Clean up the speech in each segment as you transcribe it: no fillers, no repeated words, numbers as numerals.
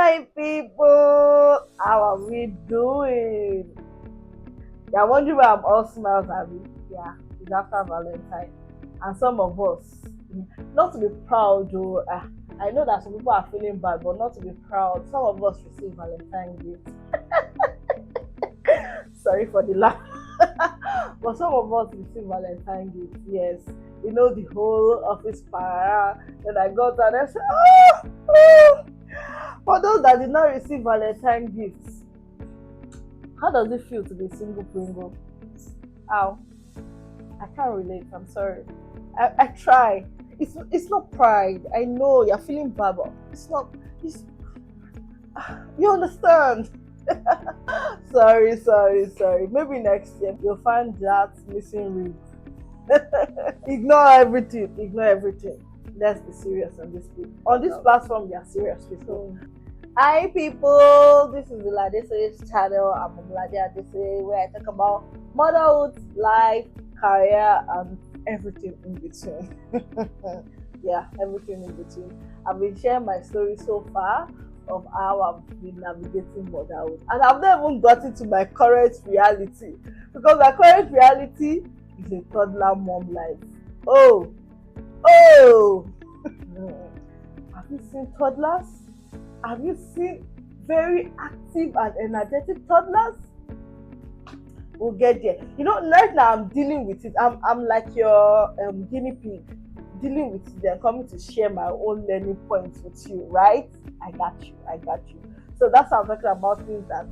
Hi people, how are we doing? You're wondering why I'm all smiles, Abby. Yeah, it's after Valentine. And some of us, not to be proud, though, I know that some people are feeling bad, but not to be proud. Some of us receive Valentine gifts. Sorry for the laugh. But some of us receive Valentine gifts, yes. The whole office para. Then I got and I said, oh. For those that did not receive Valentine gifts, how does it feel to be single Pringle? How? I can't relate. I'm sorry. I try. It's not pride. I know you're feeling bad, but it's not. It's, you understand? Sorry. Maybe next year you'll find that missing rib. Ignore everything. Ignore everything. Let's be serious on this. On this platform, we are serious people. Hi people, this is Iladese's channel. I'm Omolade Adese, where I talk about motherhood, life, career, and everything in between. Yeah, everything in between. I've been sharing my story so far of how I've been navigating motherhood, and I've not even gotten to my current reality because my current reality is a toddler mom life. Oh, oh! Have you seen toddlers? Have you seen very active and energetic toddlers? We'll get there. Right now I'm dealing with it. I'm like your guinea pig, dealing with it and coming to share my own learning points with you, right? I got you. So that's how I'm talking about things that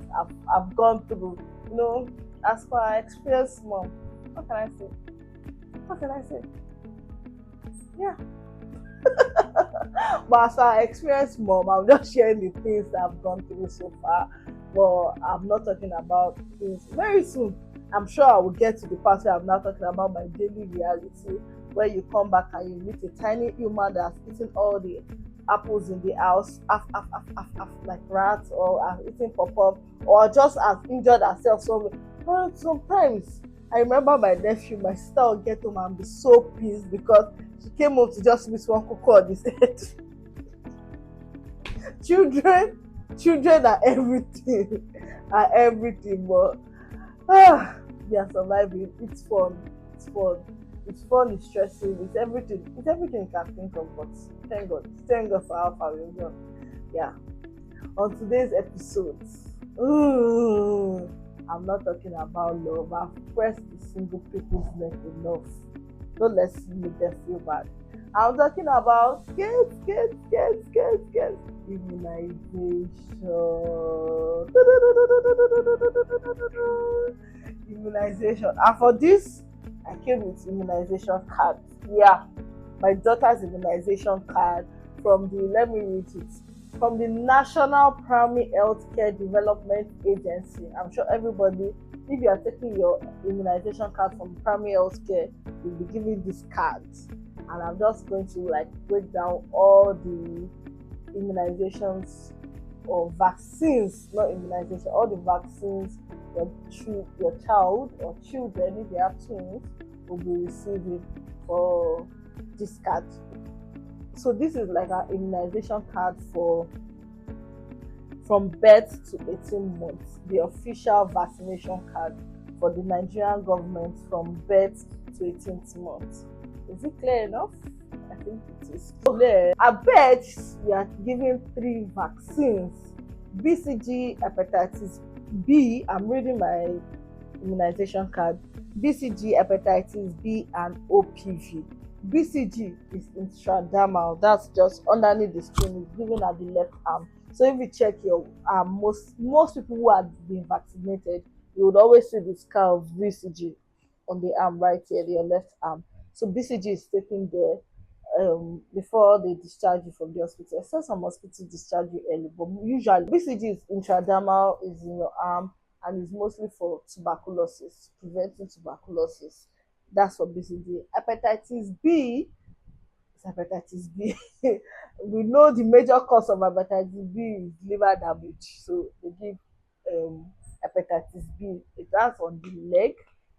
I've gone through. As for our experience, mom. What can I say? Yeah. But as I experienced mom, I'm just sharing the things that I've gone through so far. But I'm not talking about things very soon. I'm sure I will get to the part where I'm not talking about my daily reality, where you come back and you meet a tiny human that's eating all the apples in the house, like rats, or eating pop-up, or just as injured herself somewhere. But sometimes I remember my nephew, my sister will get home and be so pissed because she came home to just miss one cocoa on his head. children are everything, but they are surviving. It's fun. It's stressing, it's everything you can think of, but thank God for how far we've gone. Yeah. On today's episode, I'm not talking about love. I've pressed the single people's neck enough. Don't let's make them feel bad. I'm talking about immunization. Immunization. And for this, I came with immunization card. Yeah, my daughter's immunization card from let me read it, from the National Primary Healthcare Development Agency. I'm sure everybody, if you are taking your immunization card from primary healthcare, you'll be given this card. And I'm just going to break down all the immunizations or vaccines, not immunization, all the vaccines your child or children, if they have twins, will be receiving for this card. So this is like an immunization card from birth to 18 months, the official vaccination card for the Nigerian government from birth to 18th month. Is it clear enough? I think it is clear. I bet we are giving 3 vaccines: BCG, hepatitis B. I'm reading my immunization card. BCG, hepatitis B, and OPV. BCG is intradermal. That's just underneath the skin. It's given at the left arm. So if you check your arm, most people who have been vaccinated, you would always see the scar of BCG on the arm right here, your left arm. So BCG is taken there before they discharge you from the hospital. Except some hospitals discharge you early, but usually BCG is intradermal, is in your arm, and is mostly for tuberculosis, preventing tuberculosis. That's for BCG. Hepatitis B is hepatitis B. We know the major cause of hepatitis B is liver damage, so they give hepatitis B. That's on the leg.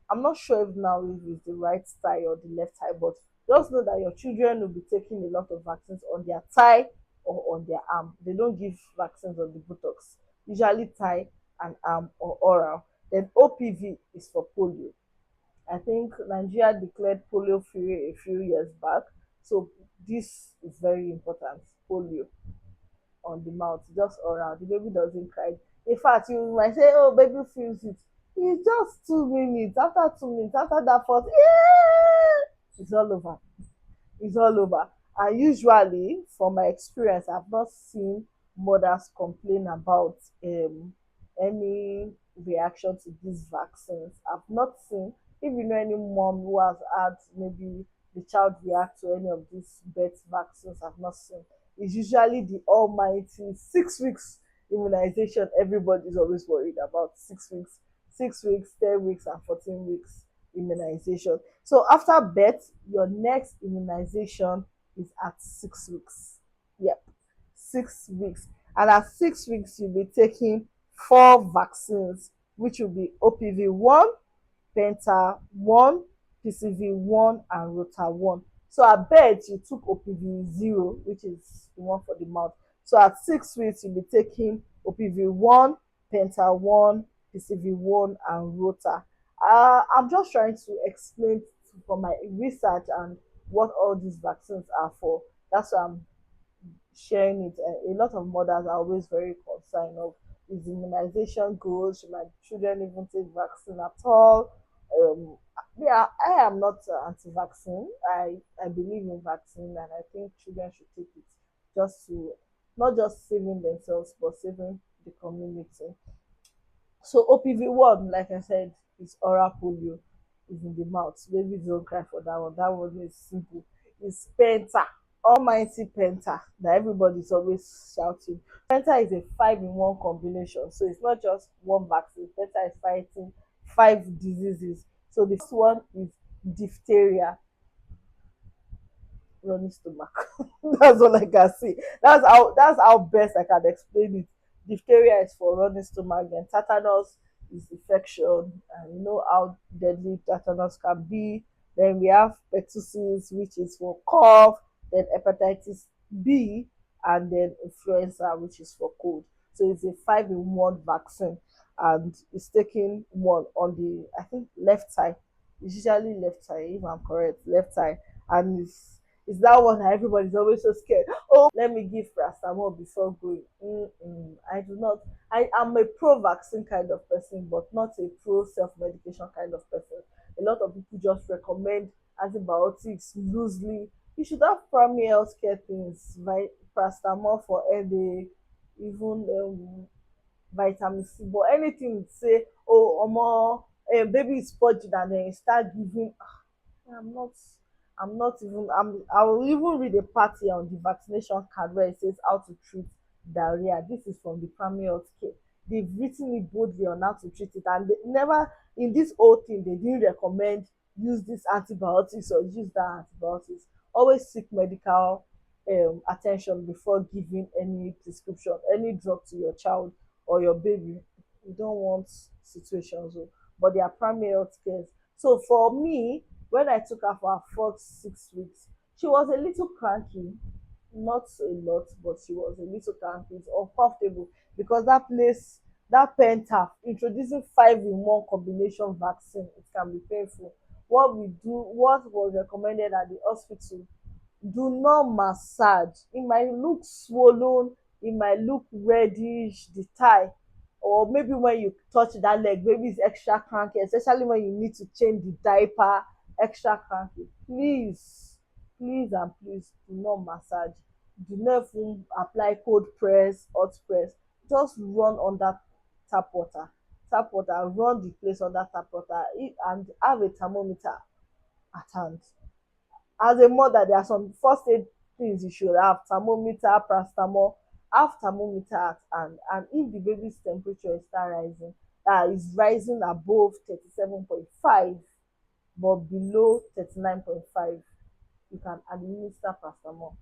I'm not sure if now if it's the right thigh or the left thigh, but just know that your children will be taking a lot of vaccines on their thigh or on their arm. They don't give vaccines on the buttocks. Usually tie an arm or oral. Then OPV is for polio. I think Nigeria declared polio free a few years back. So this is very important. Polio on the mouth, just oral. The baby doesn't cry. In fact, you might say, "Oh, baby feels it." It's just 2 minutes. After 2 minutes, after that first, yeah, it's all over. It's all over. And usually, from my experience, I've not seen mothers complain about any reaction to these vaccines. I've not seen, if you know any mom who has had maybe the child react to any of these birth vaccines, I've not seen. It's usually the almighty 6 weeks immunization everybody is always worried about. 6 weeks, 6 weeks, 10 weeks, and 14 weeks immunization. So after birth, your next immunization is at 6 weeks. Yep, 6 weeks. And at 6 weeks, you'll be taking four vaccines, which will be OPV1, Penta 1, PCV1, and Rota 1. So at birth, you took OPV 0, which is the one for the mouth. So at 6 weeks, you'll be taking OPV 1, Penta 1, PCV 1, and Rota. I'm just trying to explain from my research and what all these vaccines are for. That's why I'm sharing it. A lot of mothers are always very concerned of, is immunization good? Should my children even take vaccine at all? Yeah, I am not anti-vaccine. I believe in vaccine, and I think children should take it just to, not just saving themselves but saving the community. So OPV 1, like I said, is oral polio, is in the mouth. Babies don't cry for that one. That one is simple. It's Penta, almighty Penta, that everybody's always shouting. Penta is a 5-in-1 combination. So it's not just one vaccine. Penta is fighting 5 diseases. So the first one is diphtheria, running stomach. That's all I can say. That's how best I can explain it. Diphtheria is for running stomach, then tetanus is infection, and you know how deadly tetanus can be. Then we have pertussis, which is for cough, then hepatitis B, and then influenza, which is for cold. So it's a 5-in-1 vaccine, and it's taking one on the, I think, left side. It's usually left side, if I'm correct, left side. And it's that one that everybody's always so scared. Oh, let me give paracetamol before going. I do not. I am a pro-vaccine kind of person, but not a pro-self-medication kind of person. A lot of people just recommend antibiotics loosely. You should have primary health care things, right? Paracetamol for headache, even vitamin C. But anything say, oh, baby is purging, and then you start giving. I'm not. I'm not even. I will even read a part here on the vaccination card where it says how to treat diarrhea. This is from the primary health care. They've written it boldly on how to treat it, and they never, in this whole thing, they didn't recommend use this antibiotics or use that antibiotics. Always seek medical attention before giving any prescription, any drug to your child or your baby. You don't want situations, oh, but they are primary health care. So for me, when I took her for her first 6 weeks, she was a little cranky, not a lot, but she was a little cranky. It's uncomfortable because that place, that penta, introducing 5-in-1 combination vaccine, it can be painful. What was recommended at the hospital, do not massage. It might look swollen, it might look reddish, the thigh, or maybe when you touch that leg, maybe it's extra cranky, especially when you need to change the diaper, extra cranky. Please and please do not massage. Do not even apply cold press, hot press. Just run under tap water. Tap water, run the place under tap water, and have a thermometer at hand. As a mother, there are some first aid things you should have: thermometer, paracetamol. Have thermometer at hand, and if the baby's temperature is start rising, is rising above 37.5 but below 39.5, you can administer paracetamol.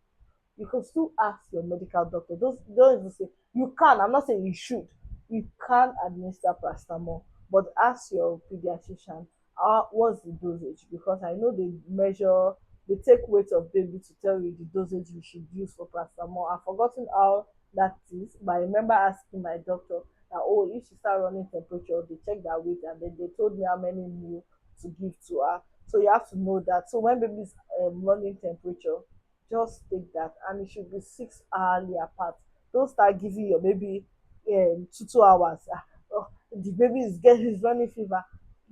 You can still ask your medical doctor. Don't even say you can. I'm not saying you should. You can administer paracetamol, but ask your pediatrician, what's the dosage, because I know they measure they take weight of baby to tell you the dosage you should use for paracetamol. I've forgotten how that is, but I remember asking my doctor that, oh, if she start running temperature, they check their weight and then they told me how many meal to give to her. So you have to know that. So when baby is running temperature, just take that, and it should be 6 hourly apart. Don't start giving your baby 2 hours. Oh, the baby is running fever.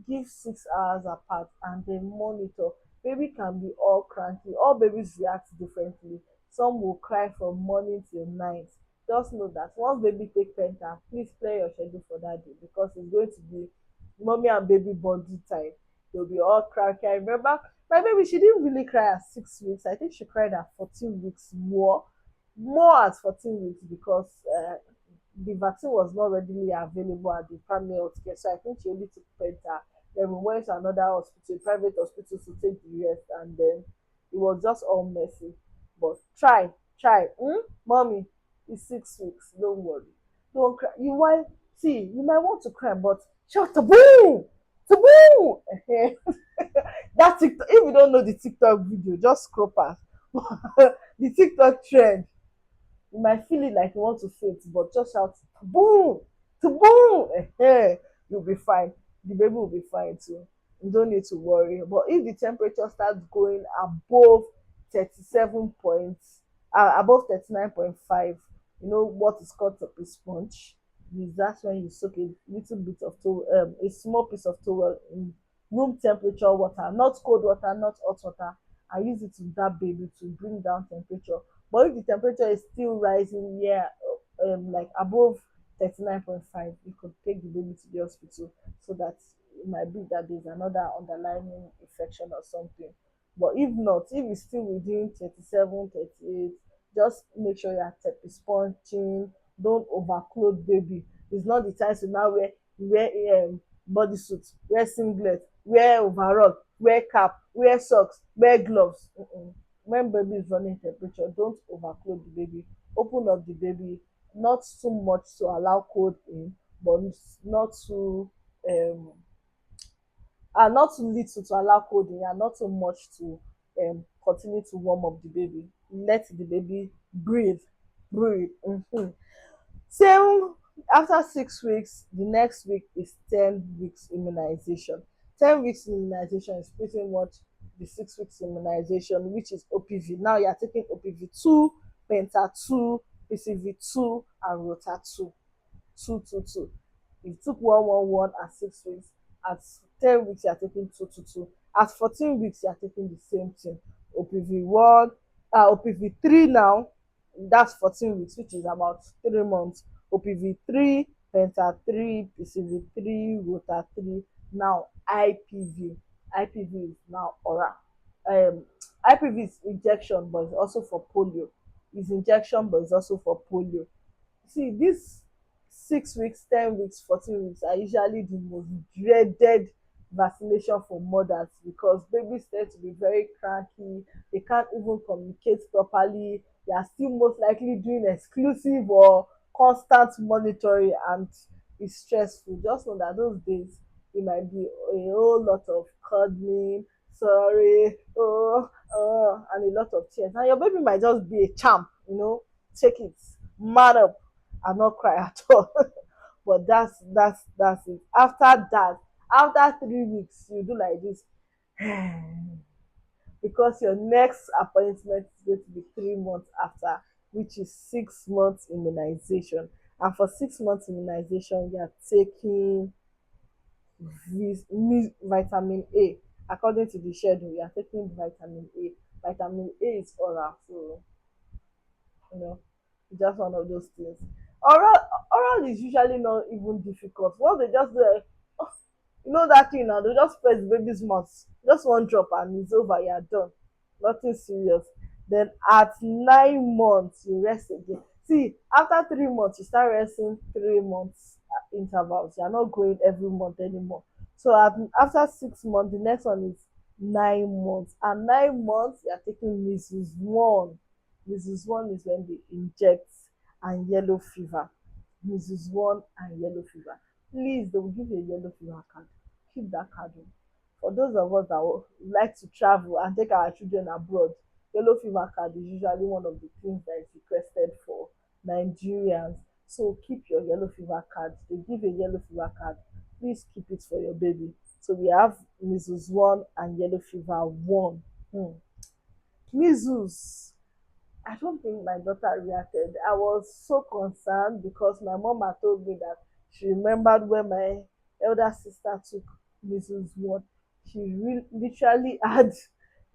Give 6 hours apart and then monitor. Baby can be all cranky. All babies react differently. Some will cry from morning till night. Just know that once baby take penta, please clear your schedule for that day, because it's going to be mommy and baby bonding time. They'll be all cranky. I remember my baby, she didn't really cry at 6 weeks. I think she cried at 14 weeks more at 14 weeks, because the vaccine was not readily available at the primary health care. So I think she only took penta. Then we went to another hospital, private hospital, to take the rest, and then it was just all messy. But try. Mommy, it's 6 weeks. Don't worry. Don't cry. You might see, you might want to cry, but shout taboo! Taboo! That TikTok, if you don't know the TikTok video, just scroll past. The TikTok trend, you might feel it like you want to faint, but just shout boom, to boom, you'll be fine. The baby will be fine too. You don't need to worry. But if the temperature starts going above 37 points, above 39.5, you know what is called a sponge. Is that's when you soak a little bit of towel, a small piece of towel in room temperature water, not cold water, not hot water, and use it to dab baby to bring down temperature. But if the temperature is still rising, yeah, like above 39.5, you could take the baby to the hospital, so that it might be that there's another underlying infection or something. But if not, if it's still within 37, 38, just make sure you're sponging. Don't overclothe baby. It's not the time to now wear bodysuit, wear singlet, wear overall, wear cap, wear socks, wear gloves. When baby is running temperature, don't overcloak the baby. Open up the baby, not too much to allow cold in, but not too um not too little to allow cold in, and not too much to continue to warm up the baby. Let the baby breathe. Breathe. Same after 6 weeks, the next week is 10 weeks immunization. 10 weeks immunization is pretty much the 6 weeks immunization, which is OPV. Now you are taking OPV 2, Penta 2, PCV 2, and Rota 2. 2 2 2. You took 1 1 1 at 6 weeks. At 10 weeks, you are taking 2 2 2. At 14 weeks, you are taking the same thing. OPV 1, OPV 3 now, that's 14 weeks, which is about 3 months. OPV 3, Penta 3, PCV 3, Rota 3. Now IPV. IPV is now oral. IPV is injection, but it's also for polio. It's injection, but it's also for polio. See, this 6 weeks, 10 weeks, 14 weeks are usually the most dreaded vaccination for mothers, because babies tend to be very cranky. They can't even communicate properly. They are still most likely doing exclusive or constant monitoring, and it's stressful. Just know that those days it might be a whole lot of cuddling, sorry, and a lot of tears. And your baby might just be a champ, take it, man up, and not cry at all. But that's it. After that, after 3 weeks, you do like this, because your next appointment is going to be 3 months after, which is 6 months immunization. And for 6 months immunization, you are taking vitamin A. According to the schedule, you are taking vitamin A. Vitamin A is oral, so you know just one of those things. Oral is usually not even difficult. What they just do, oh, that thing now, they just press the baby's mouth, just one drop and it's over, you're done. Nothing serious. Then at 9 months you rest again. See, after 3 months you start resting 3 months intervals. You're not going every month anymore. So after 6 months, the next one is 9 months. And 9 months you're taking measles one. Measles one is when they inject, and yellow fever. Measles one and yellow fever. Please, they will give you a yellow fever card. Keep that card. For those of us that like to travel and take our children abroad, yellow fever card is usually one of the things that is requested for Nigerians. So keep your yellow fever card. They give a yellow fever card. Please keep it for your baby. So we have measles one and yellow fever one. Measles, I don't think my daughter reacted. I was so concerned because my mom had told me that she remembered when my elder sister took measles one. She literally had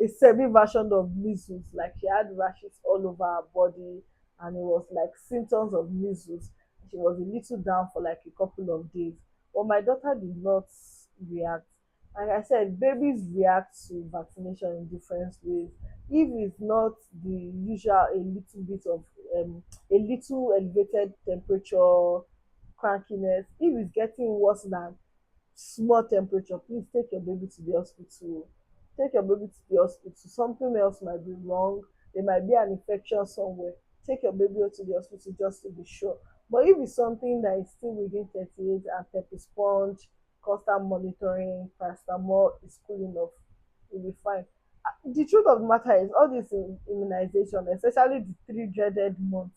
a semi version of measles, like she had rashes all over her body, and it was like symptoms of measles. She was a little down for like a couple of days, but my daughter did not react. Like I said, babies react to vaccination in different ways. If it's not the usual, a little bit of a little elevated temperature, crankiness, if it's getting worse than small temperature, please take your baby to the hospital. Take your baby to the hospital. Something else might be wrong. There might be an infection somewhere. Take your baby to the hospital just to be sure. But if it's something that is still within 38 and pepper sponge, constant monitoring, paracetamol is cool enough, you'll be fine. The truth of the matter is all this immunization, especially the three dreaded months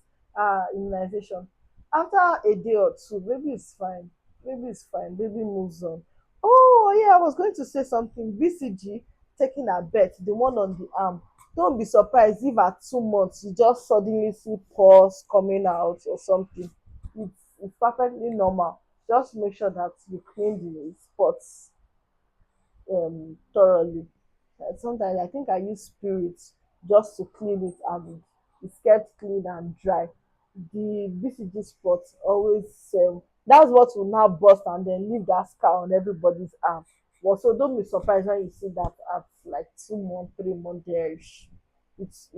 immunization, after a day or two, baby is fine. Baby is fine. Baby moves on. Oh yeah, I was going to say something. BCG taking a bet, the one on the arm. Don't be surprised if at 2 months you just suddenly see pores coming out or something. It's perfectly normal. Just make sure that you clean the spots thoroughly. Sometimes I think I use spirits just to clean it and it's kept clean and dry. The BCG spot always that's what will now burst and then leave that scar on everybody's arm. But so don't be surprised when you see that at like 2 months, 3 months there. It's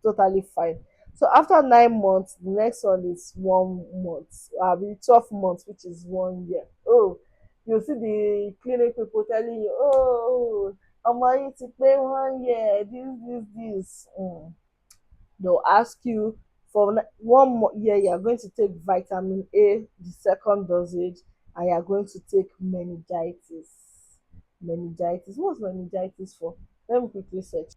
totally fine. So after 9 months, the next one is 1 month. I mean 12 months, which is 1 year. Oh, you see the clinic people telling you, oh, ọmọ yìí ti pé 1 year, this. They'll ask you for 1 year you are going to take vitamin A, the second dosage, and you are going to take meningitis. Meningitis. What's meningitis for? Let me quickly search.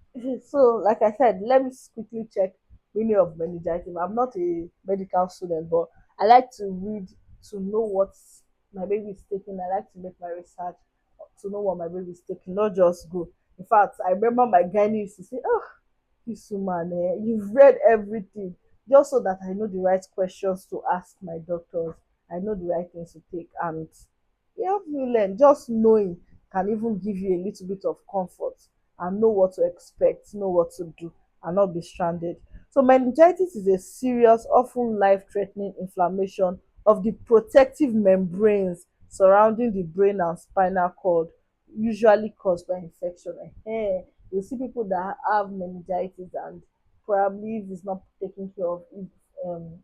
So, like I said, let me quickly check meaning of meningitis. I'm not a medical student, but I like to read to know what my baby is taking. I like to make my research to know what my baby is taking, not just go. In fact, I remember my gynae used to say, "Oh, this woman, you've read everything," just so that I know the right questions to ask my doctors. I know the right things to take, and it helped me learn. Just knowing can even give you a little bit of comfort and know what to expect, know what to do, and not be stranded. So, meningitis is a serious, often life threatening inflammation of the protective membranes surrounding the brain and spinal cord, usually caused by infection. You see people that have meningitis and probably if it's not taken care of um,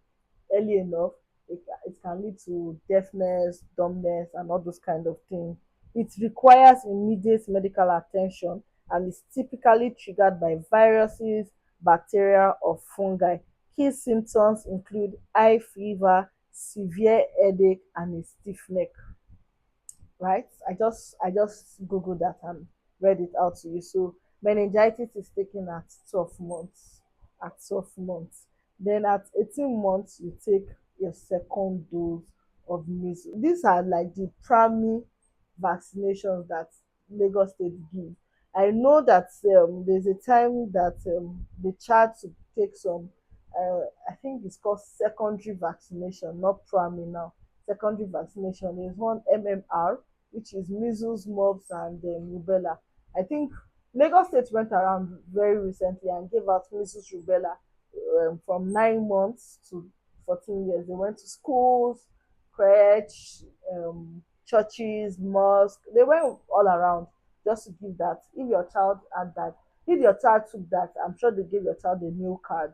early enough, it can lead to deafness, dumbness, and all those kind of things. It requires immediate medical attention and is typically triggered by viruses, bacteria, or fungi. Key symptoms include high fever, severe headache, and a stiff neck. Right? I just googled that and read it out to you. So meningitis is taken at 12 months. At 12 months. Then at 18 months you take your second dose of measles. These are like the primary vaccinations that Lagos State give. I know that there's a time that they charge to take some I think it's called secondary vaccination, not primary now. Secondary vaccination is one MMR, which is measles, mumps, and rubella. I think Lagos State went around very recently and gave out measles, rubella from 9 months to 14 years. They went to schools, crèche, churches, mosque. They went all around just to give that. If your child had that, if your child took that, I'm sure they gave your child a new card.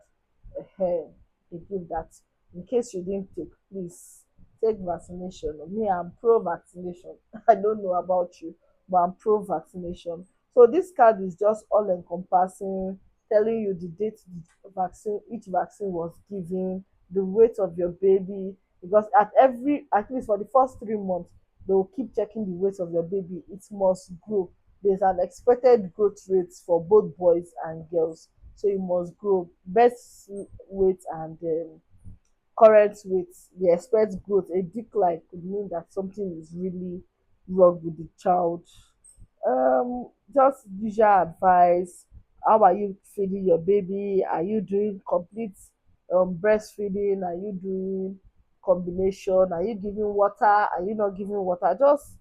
They give that. In case you didn't take, please take vaccination. Me, I'm pro vaccination. I don't know about you, but I'm pro vaccination. So this card is just all encompassing, telling you the date the vaccine, each vaccine was given, the weight of your baby, because at least for the first 3 months, they will keep checking the weight of your baby. It must grow. there's an expected growth rate for both boys and girls. So you must grow birth weight and current weight. They expect growth. A decline could mean that something is really wrong with the child. Just usual advice. How are you feeding your baby? Are you doing complete breastfeeding? Are you doing combination? Are you giving water? Are you not giving water? Just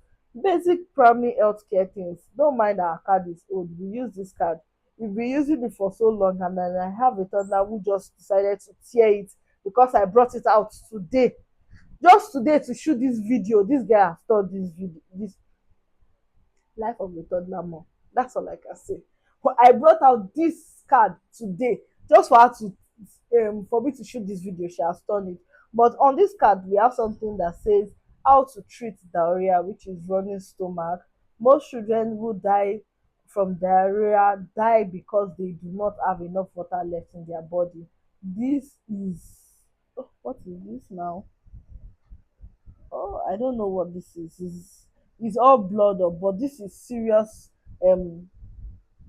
basic primary healthcare things. Don't mind our card is old. We use this card. We've been using it for so long, and then I have a toddler who just decided to tear it because I brought it out today. Just today to shoot this video. This guy has done this video. This life of a toddler mom. That's all I can say. But I brought out this card today just for her to for me to shoot this video. She has done it. But on this card, we have something that says how to treat diarrhea, which is running stomach. Most children who die from diarrhea die because they do not have enough water left in their body. This is what is this now? Oh, I don't know what this is. It's all blood up, but this is serious um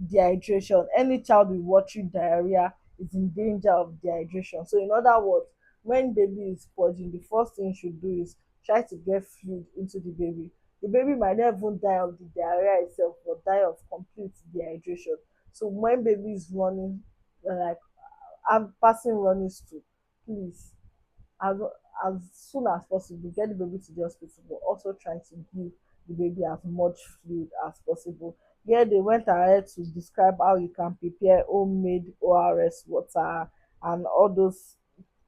dehydration. Any child with watery diarrhea is in danger of dehydration. So in other words, when baby is purging, the first thing you should do is try to get fluid into the baby. The baby might not even die of the diarrhea itself, but die of complete dehydration. So when baby is running, like I'm passing running stool, please as as soon as possible get the baby to the hospital, but also try to give the baby as much fluid as possible. Yeah, they went ahead to describe how you can prepare homemade ors water and all those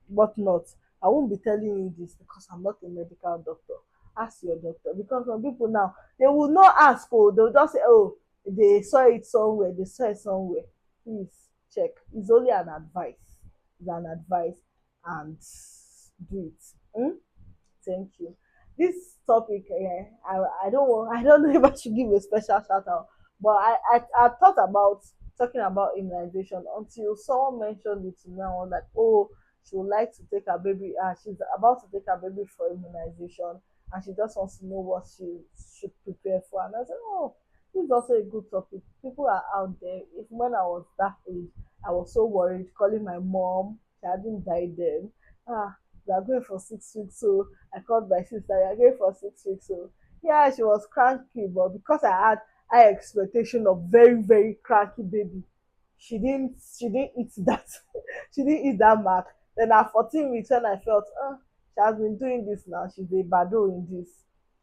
whatnot. I won't be telling you this because I'm not a medical doctor. Ask your doctor, because some people now they will not ask. Oh, they'll just say, oh, they saw it somewhere, they saw it somewhere. Please check. It's only an advice. It's an advice, and do it. Thank you. This topic, I don't want, I don't know if I should give a special shout out, but I thought about talking about immunization until someone mentioned it to me. I was like, oh, she would like to take her baby. She's about to take her baby for immunization, and she just wants to know what she should prepare for. And I said, oh, this is also a good topic. People are out there. If when I was that age, I was so worried, calling my mom. She hadn't died then. Ah, we are going for 6 weeks, so I called my sister, we are going for 6 weeks. So yeah, she was cranky, but because I had high expectation of very, very cranky baby, she didn't eat that she didn't eat that mark. Then at 14 weeks, when I felt she has been doing this now, she's a bado in this,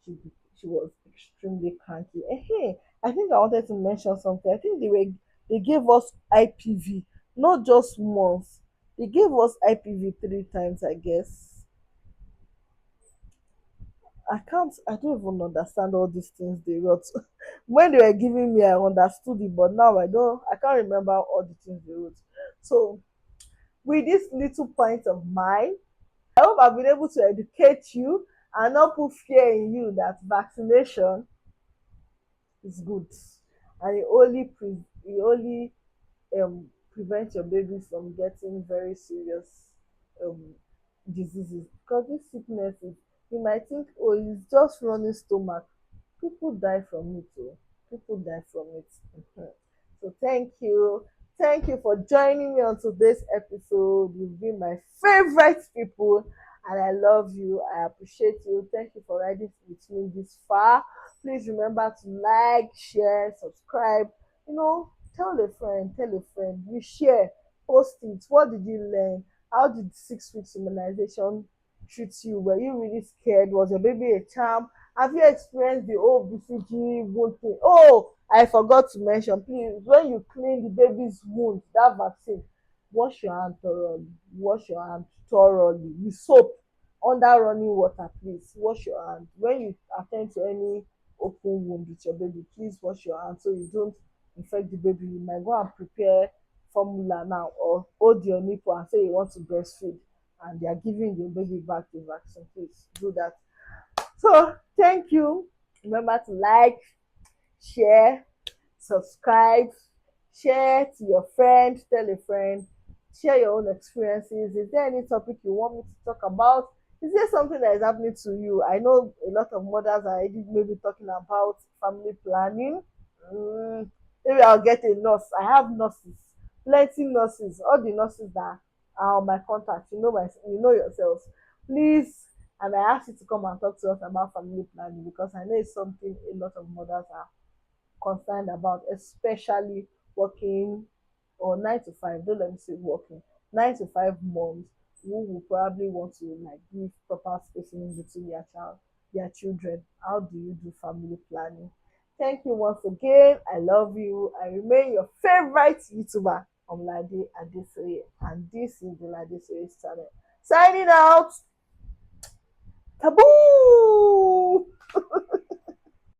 she she was extremely cranky. Hey, I think I wanted to mention something. I think they gave us IPV, not just once. They gave us IPV 3 times, I guess. I don't even understand all these things they wrote. When they were giving me, I understood it, but now I can't remember all the things they wrote. So with this little point of mine, I hope I've been able to educate you and not put fear in you that vaccination is good. And it only prevent your baby from getting very serious um diseases, because these sicknesses, you might think, oh, it's just running stomach. People die from it. Oh, people die from it. Mhm. So thank you for joining me on today's episode. You've been my favorite people, and I love you. I appreciate you. Thank you for riding with me this far. Please remember to like, share, subscribe. Tell a friend. You share, post it. What did you learn? How did 6 weeks immunization treat you? Were you really scared? Was your baby a charm? Have you experienced the whole BCG wound thing? Oh, I forgot to mention, please, when you clean the baby's wound, that vaccine, wash your hand thoroughly. Wash your hand thoroughly with soap under running water. Please wash your hand. When you attend to any open wound with your baby, please wash your hand so you don't infect the baby. You might go and prepare formula now or hold your nipple and say you want to breastfeed, and they are giving your baby back the vaccine. Please do that. So thank you. Remember to like, share, subscribe, share to your friend, tell a friend, share your own experiences. Is there any topic you want me to talk about? Is there something that is happening to you? I know a lot of mothers are already maybe talking about family planning. Maybe I'll get a nurse. I have nurses, plenty nurses, all the nurses that are on my contact. You know yourselves. Please, and I ask you to come and talk to us about family planning because I know it's something a lot of mothers are concerned about, especially working or 9 to 5. Don't let me say working. 9 to 5 moms who will probably want to like give proper spacing in between their children. How do you do family planning? Thank you once again. I love you. I remain your favorite YouTuber, Omlade Adesoye, and this is the Lade Soye channel. Signing out. Taboo.